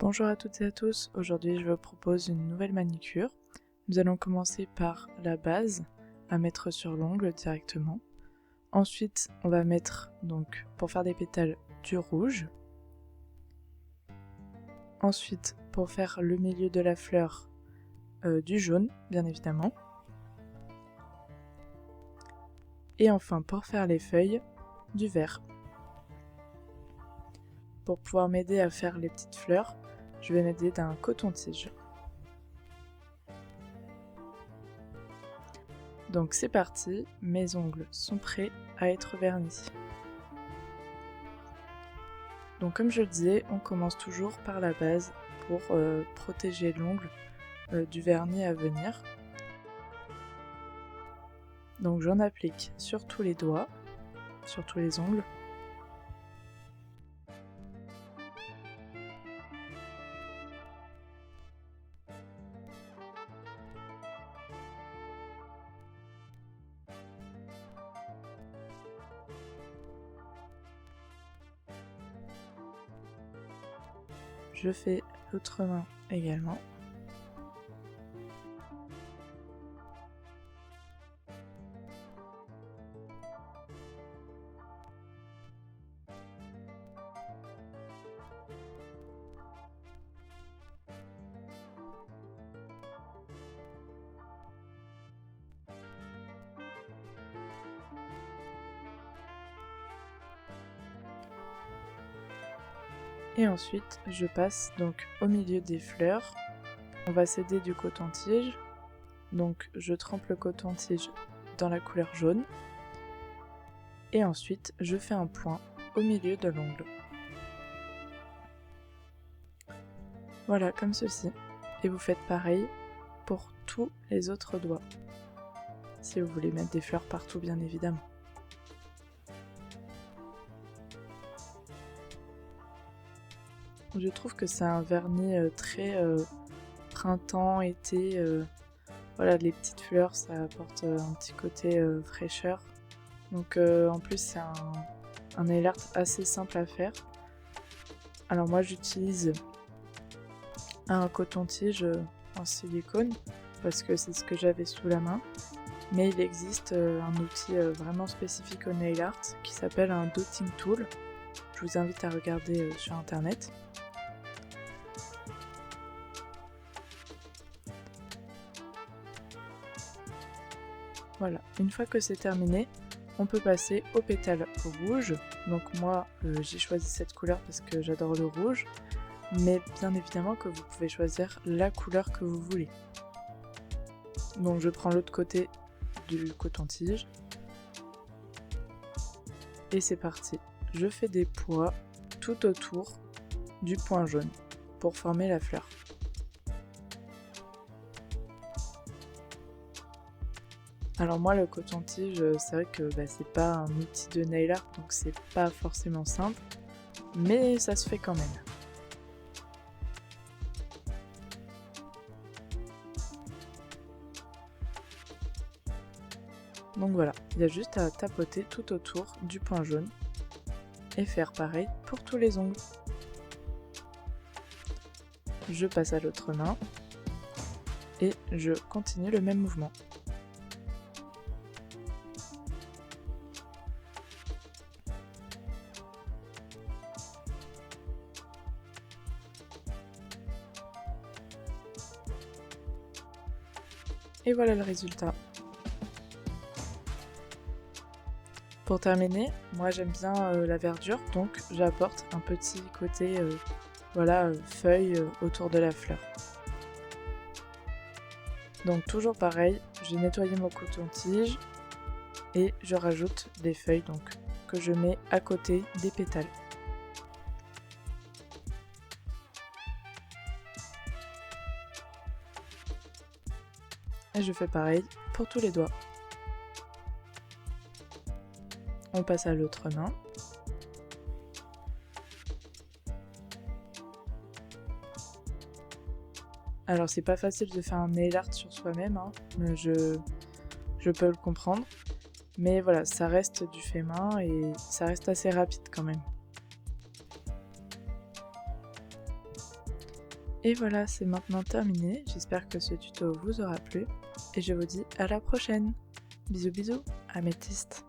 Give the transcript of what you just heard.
Bonjour à toutes et à tous, aujourd'hui je vous propose une nouvelle manicure. Nous allons commencer par la base à mettre sur l'ongle directement. Ensuite on va mettre donc pour faire des pétales du rouge. Ensuite pour faire le milieu de la fleur du jaune bien évidemment. Et enfin pour faire les feuilles du vert. Pour pouvoir m'aider à faire les petites fleurs, je vais m'aider d'un coton-tige. Donc c'est parti, mes ongles sont prêts à être vernis. Donc comme je le disais, on commence toujours par la base pour protéger l'ongle du vernis à venir. Donc j'en applique sur tous les doigts, sur tous les ongles. Je fais l'autre main également. Et ensuite, je passe donc au milieu des fleurs. On va s'aider du coton-tige. Donc je trempe le coton-tige dans la couleur jaune. Et ensuite, je fais un point au milieu de l'ongle. Voilà, comme ceci. Et vous faites pareil pour tous les autres doigts. Si vous voulez mettre des fleurs partout, bien évidemment. Je trouve que c'est un vernis très printemps, été. Voilà, les petites fleurs, ça apporte un petit côté fraîcheur. Donc en plus, c'est un nail art assez simple à faire. Alors moi, j'utilise un coton-tige en silicone parce que c'est ce que j'avais sous la main. Mais il existe un outil vraiment spécifique au nail art qui s'appelle un dotting tool. Je vous invite à regarder sur internet. Voilà, une fois que c'est terminé, on peut passer au pétale rouge. Donc moi, j'ai choisi cette couleur parce que j'adore le rouge. Mais bien évidemment que vous pouvez choisir la couleur que vous voulez. Donc je prends l'autre côté du coton-tige. Et c'est parti. Je fais des pois tout autour du point jaune pour former la fleur. Alors moi le coton-tige, c'est vrai que c'est pas un outil de nail art donc c'est pas forcément simple, mais ça se fait quand même. Donc voilà, il y a juste à tapoter tout autour du point jaune et faire pareil pour tous les ongles. Je passe à l'autre main et je continue le même mouvement. Et voilà le résultat. Pour terminer, moi j'aime bien la verdure, donc j'apporte un petit côté feuille autour de la fleur. Donc toujours pareil, j'ai nettoyé mon coton-tige et je rajoute des feuilles donc, que je mets à côté des pétales. Et je fais pareil pour tous les doigts. On passe à l'autre main. Alors c'est pas facile de faire un nail art sur soi-même, hein, je peux le comprendre. Mais voilà, ça reste du fait main et ça reste assez rapide quand même. Et voilà, c'est maintenant terminé. J'espère que ce tuto vous aura plu et je vous dis à la prochaine. Bisous bisous, améthyste.